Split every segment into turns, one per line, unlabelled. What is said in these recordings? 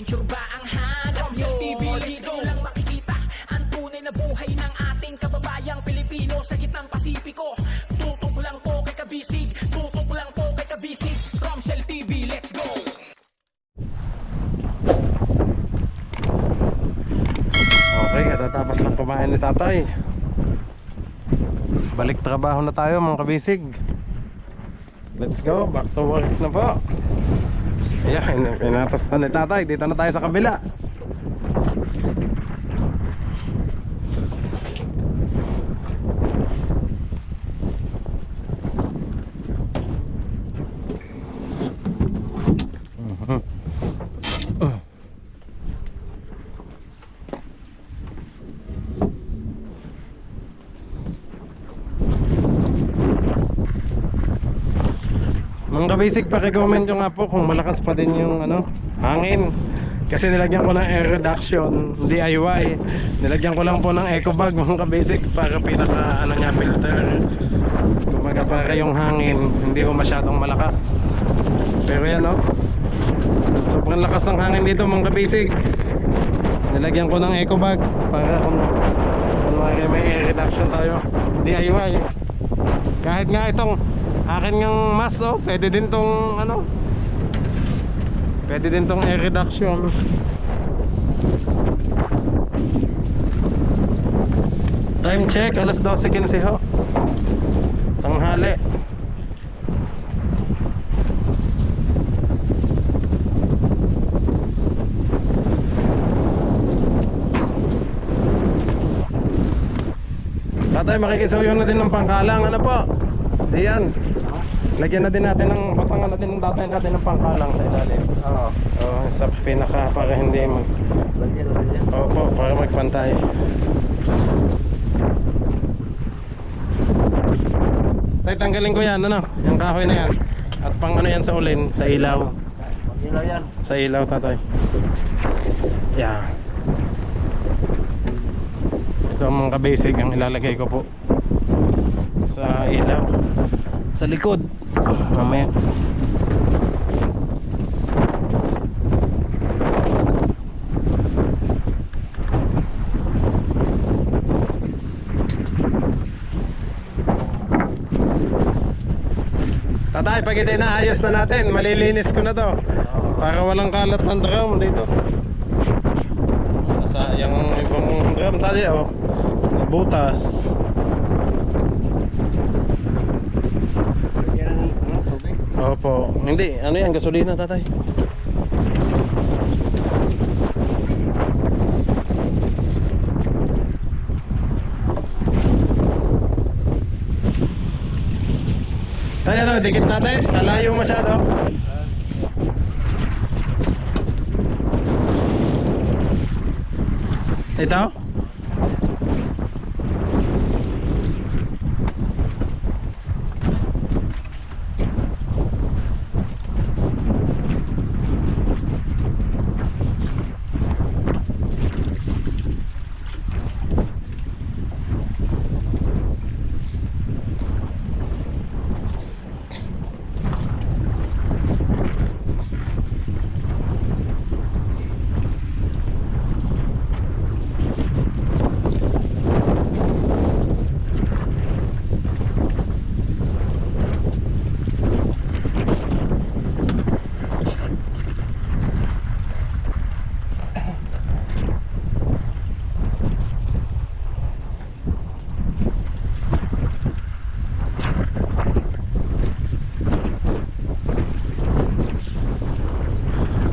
adventure ba ang hanap nyo? TV, dito lang makikita ang tunay na buhay ng ating kababayang Pilipino sa gitnang Pasipiko. Tutok lang po kay Kabisig, tutok lang po kay Kabisig. Romsel TV, let's go!
Okay, katatapos lang kumain ni tatay. Balik trabaho na tayo mga kabisig. Let's go, back to work na po. Ayan, pinatas na ni tatay. Dito na tayo sa kabila. Mga kabisig, paki-comment nyo nga po kung malakas pa din yung hangin. Kasi nilagyan ko ng air reduction DIY. Nilagyan ko lang po ng eco bag mga kabisig, para pinaka filter. Kumaga para yung hangin hindi ko masyadong malakas. Pero yan sobrang lakas ng hangin dito mga kabisig. Nilagyan ko ng eco bag para kung may air reduction tayo DIY. Kahit nga itong akin ngang mask, pwede din tong pwede din tong air reduction. Time check, alas 12:15 ho, tanghali. Tatay, makikisuyo na din ng pangkalang. Ano po? Diyan. Lagyan na din natin ng batangan na din ng tatay natin ng pangkalang sa ilalim. Oo. Sa pinaka para hindi mag... Opo, para magpantay. Tay, tanggalin ko yan, yung kahoy na yan. At pang yan sa ulin, sa ilaw.
Ilaw yan.
Sa ilaw, tatay. Yeah. Ito ang mga basic ang ilalagay ko po sa ilaw sa likod mamaya. Tatay, pag ito naayos na natin, malilinis ko na to para walang kalat ng drum dito. Sayang ibang drum tayo nabutas. Opo, hindi, yan, gasolina tatay. Tayo dikit natin, malayo masyado. Ito?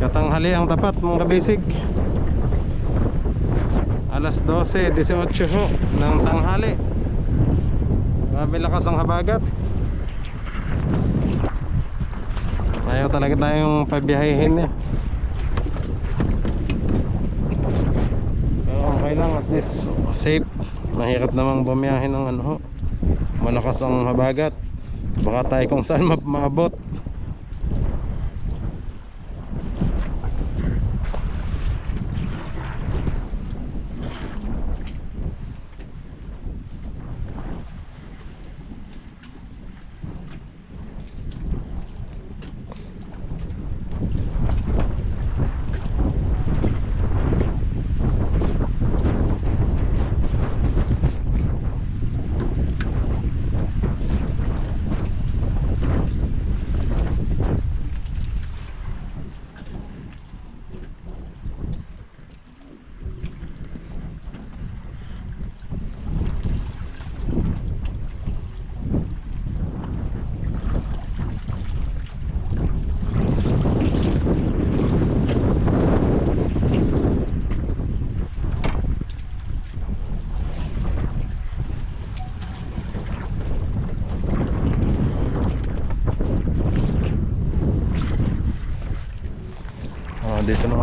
Katanghali ang tapat mga kabisig. Alas 12:18 ho ng tanghali. Grabe lakas ang habagat. Ayaw talaga tayong pabiyahihin pero okay lang, at least safe. Mahirap namang bumiyahin ng malakas ang habagat. Baka tayo kung saan maabot.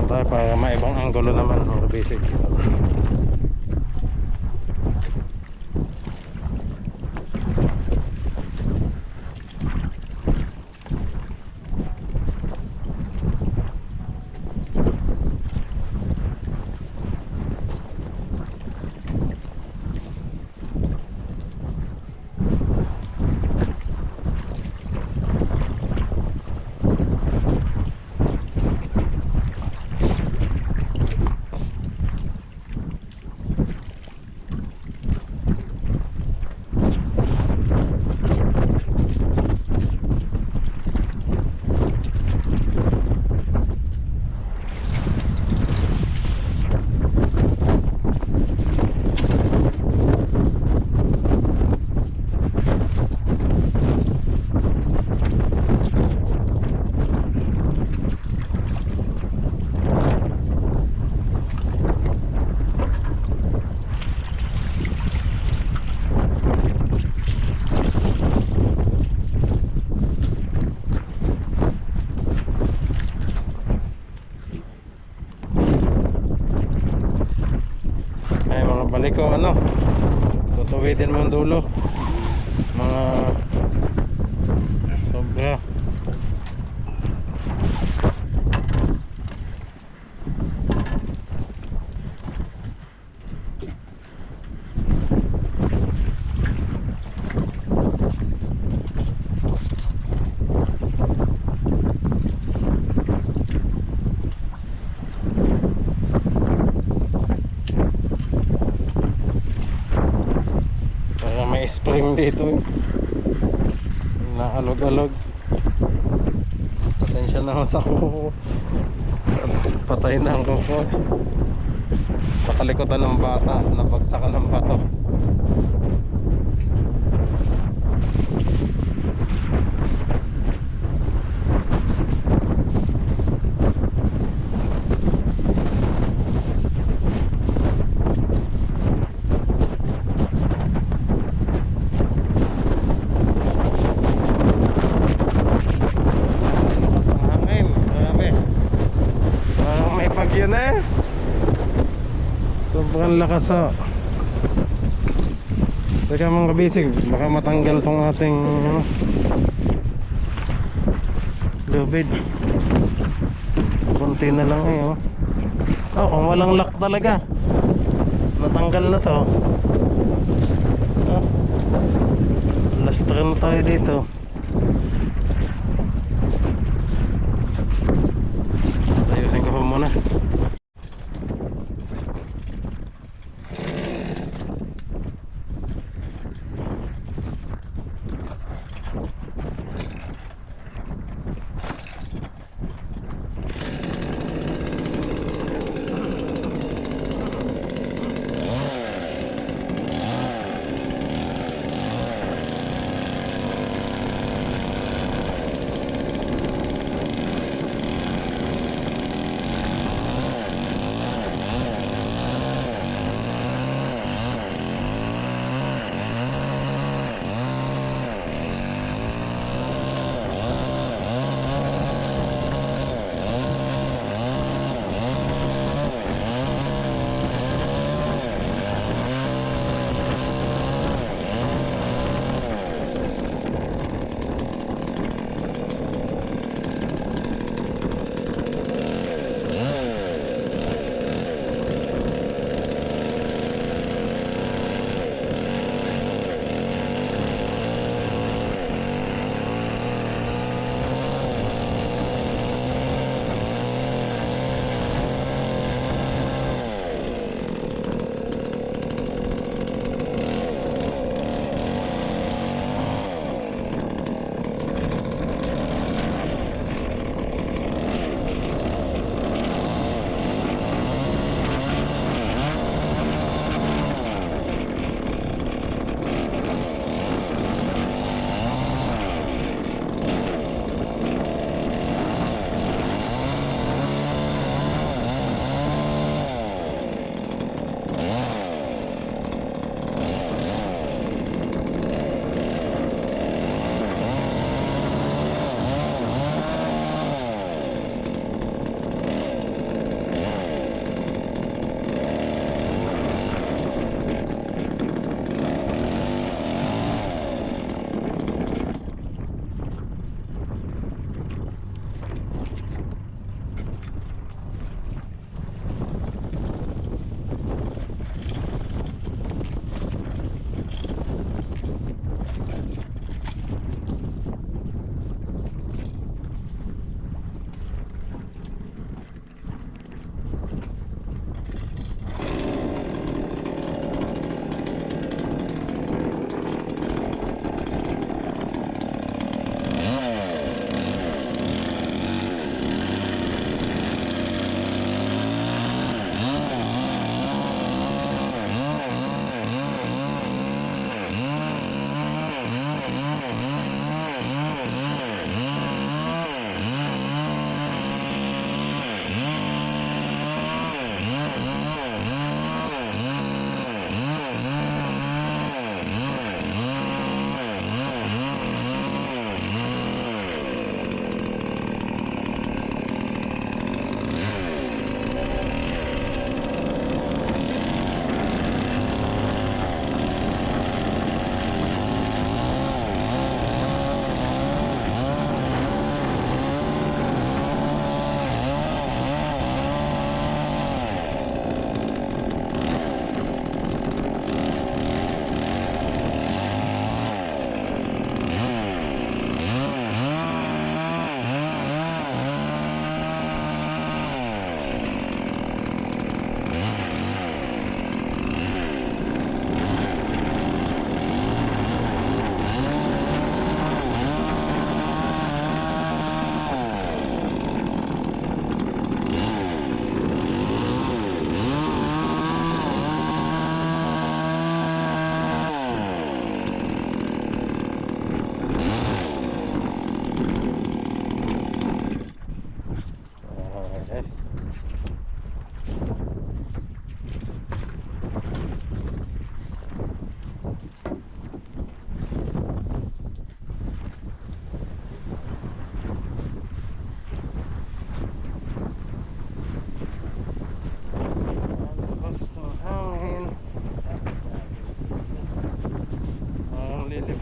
tayo para maibang anggulo naman mga kabisig. Ay mga balik ko ano, tutuwidin mo ang dulo mga sobra. May spring dito eh. Naalog-alog. Pasensya na ako sa kuko. Patay na ang kuko. Sa kalikutan ng bata, nabagsakan ng bato. Yun eh, sobrang lakas oh. Teka mga kabisig, baka matanggal tong ating ano, lubid. Konti na lang eh oh. Oh, kung walang lock talaga natanggal na to oh. Lastra na tayo dito. Ayusin ko pa muna.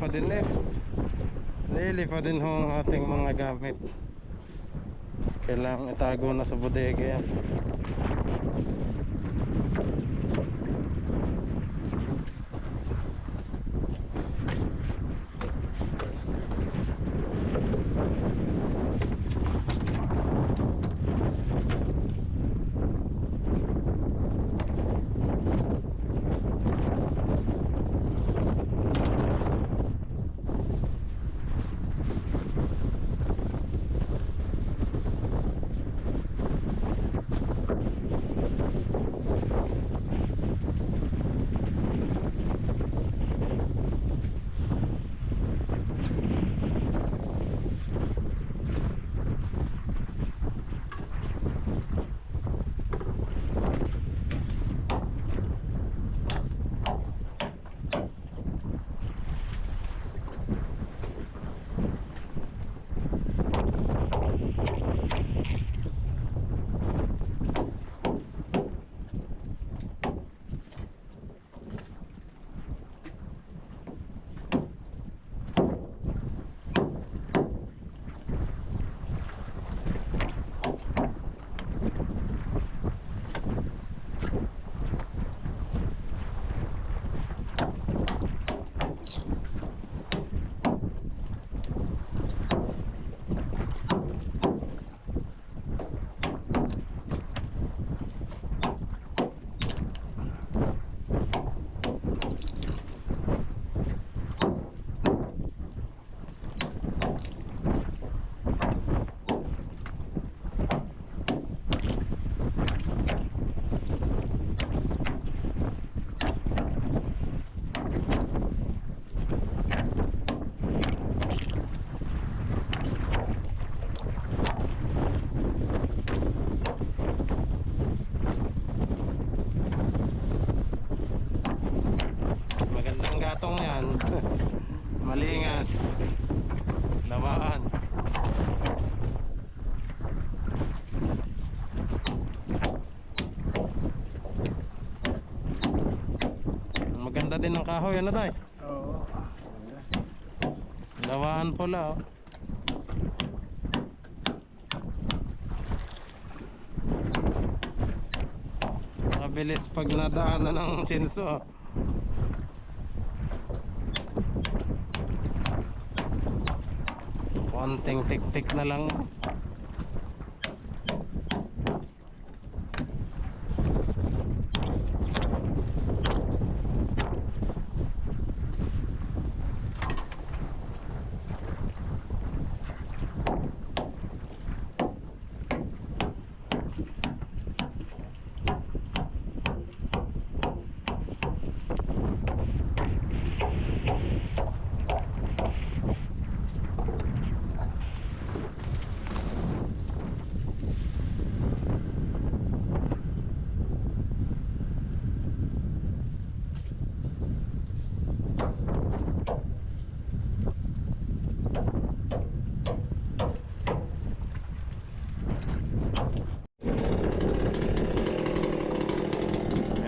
pa din eh. Daily pa din ho ang ating mga gamit. Kailangan itago na sa bodega yan. Magandang gatong yan. Malingas. Lawaan. Maganda din ang kahoy, ano tayo?
Oo.
Lawaan pula oh. Mabilis pag nadaanan ng chinso. Konting tik-tik na lang.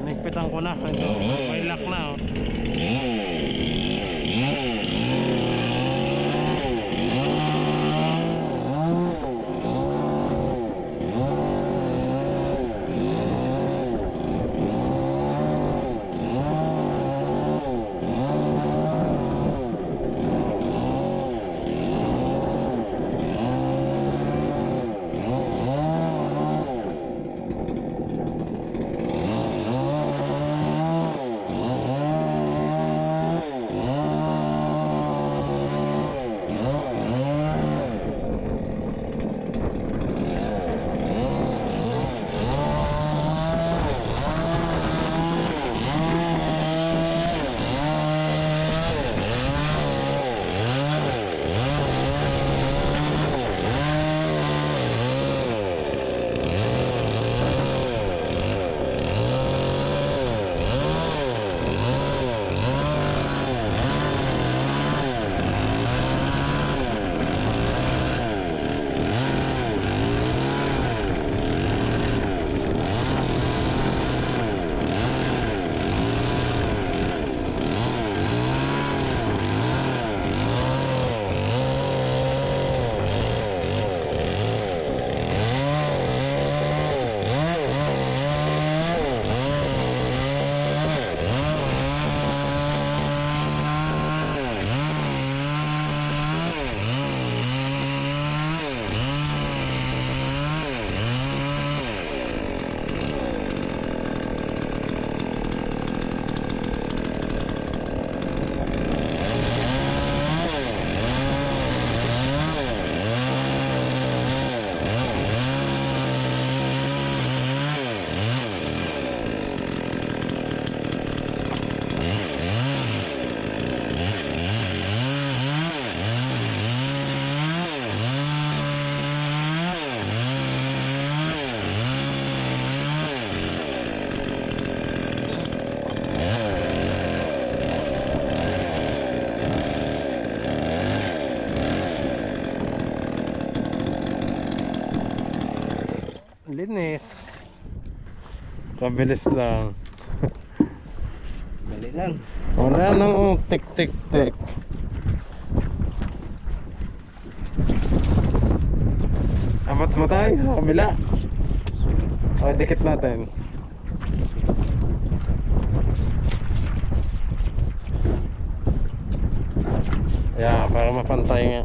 Nagpitan ko na. Ito, may lock na oh. Kabilis lang.
Dali lang.
Wala nang tik tik tik. Abot mo tayo sa kabila. O, dikit natin. Yeah, para mapantay nga.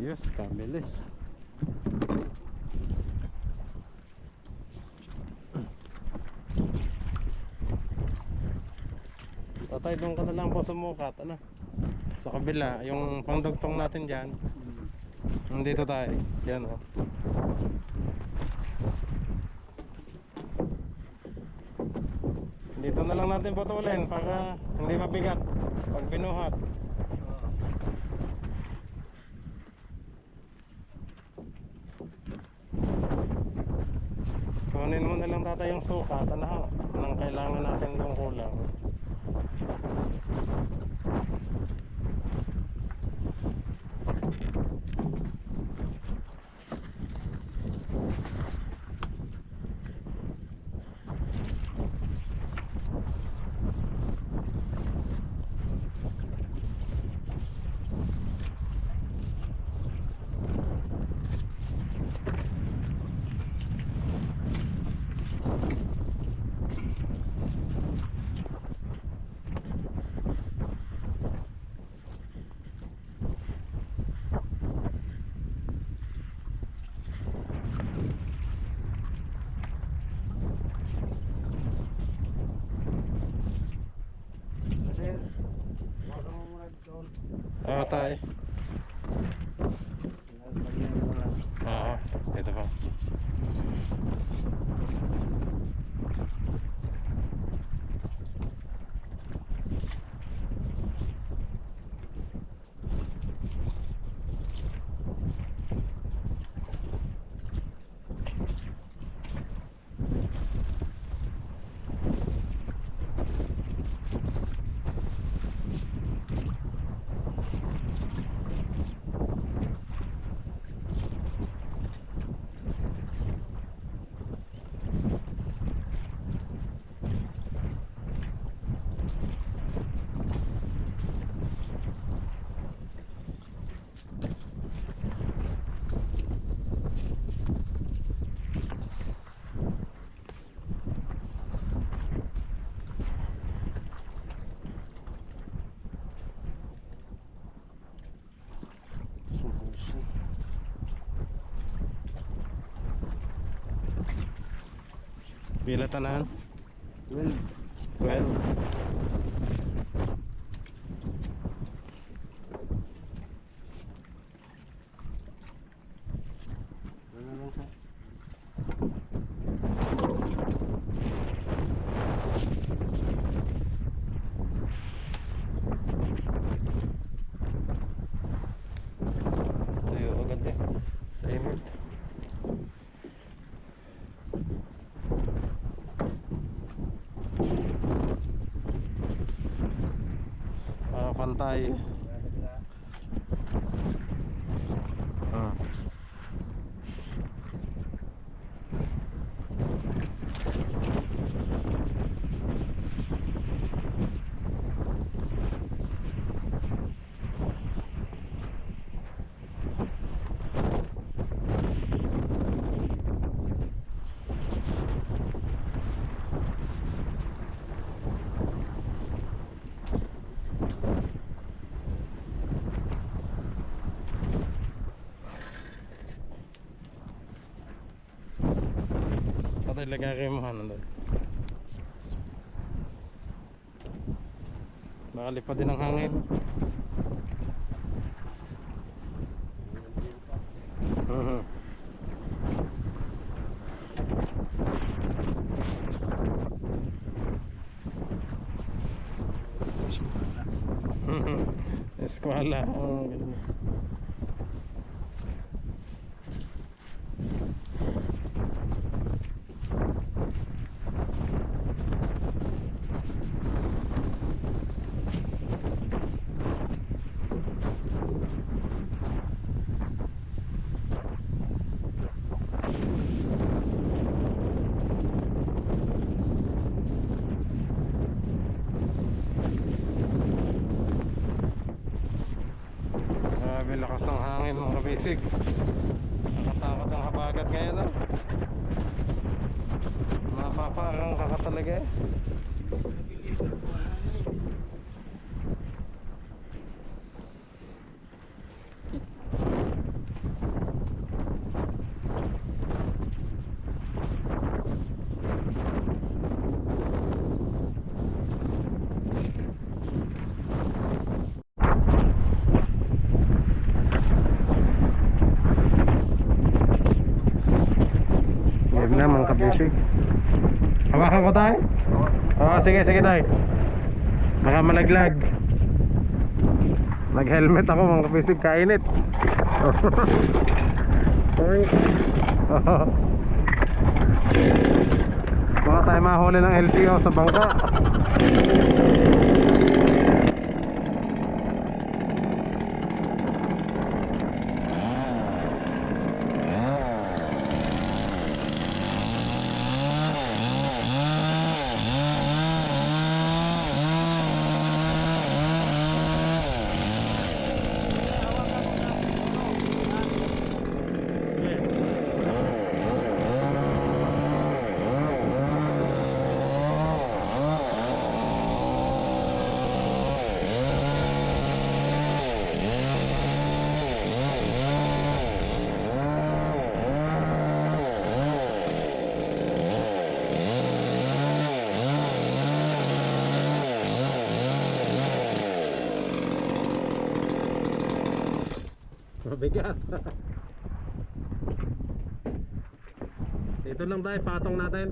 Ayos, kabilis. Tatay, doon ka na lang po sumukat, ano? Sa kabila, yung pangdugtong natin dyan. Nandito tayo, yan o. Dito na lang natin putulin para hindi mabigat pag binuhat. Kunin mo na lang tatay yung sukat, ano? Anong kailangan natin doon kulang. Oo tayo. Oo, ito po. Pila tanan? 12. 12. Ano lang siya? Sayo agad eh. Sa init. Pantay. Ah. Patay lagay mo doon. Makalipad din ang hangin. Eskwala. Oh, ganun. Grabe lakas ng hangin mga kabisig. Nakatakot ang habagat ngayon, no? Mapaparang kaka talaga eh. Lag na mga kabisig. Hawakan ko tayo? Oo, sige, sige tayo. Baka malaglag. Nag-helmet ako mga kabisig, kainit. Baka tayo mahuli ng LTO sa bangka. Mabigat. Dito lang tayo, patong natin.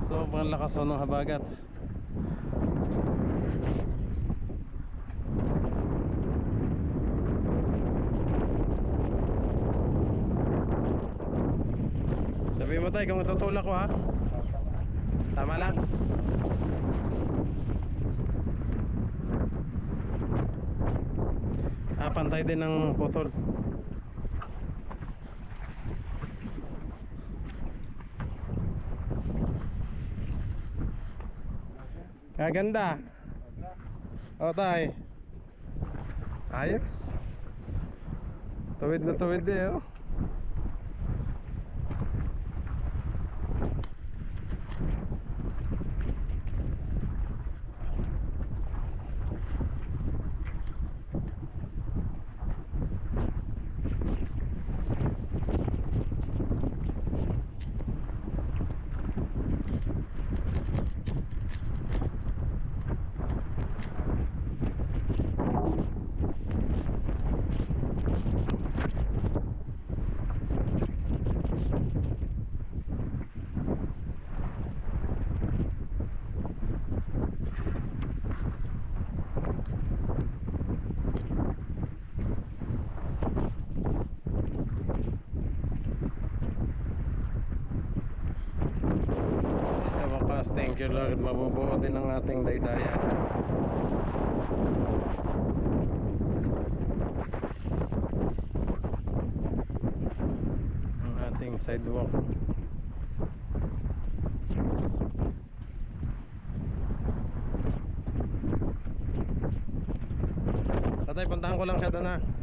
Sobrang lakas ng habagat. Sabi mo tayo kung tutulak ko ha. Tama lang. Pantay din ng putol. Kaganda. O tay. Ayos. Tuwid na tuwid eh oh. Thank you Lord, mabubuo din ang ating daydayan. sidewalk. Tatay, puntahan ko lang siya doon ha.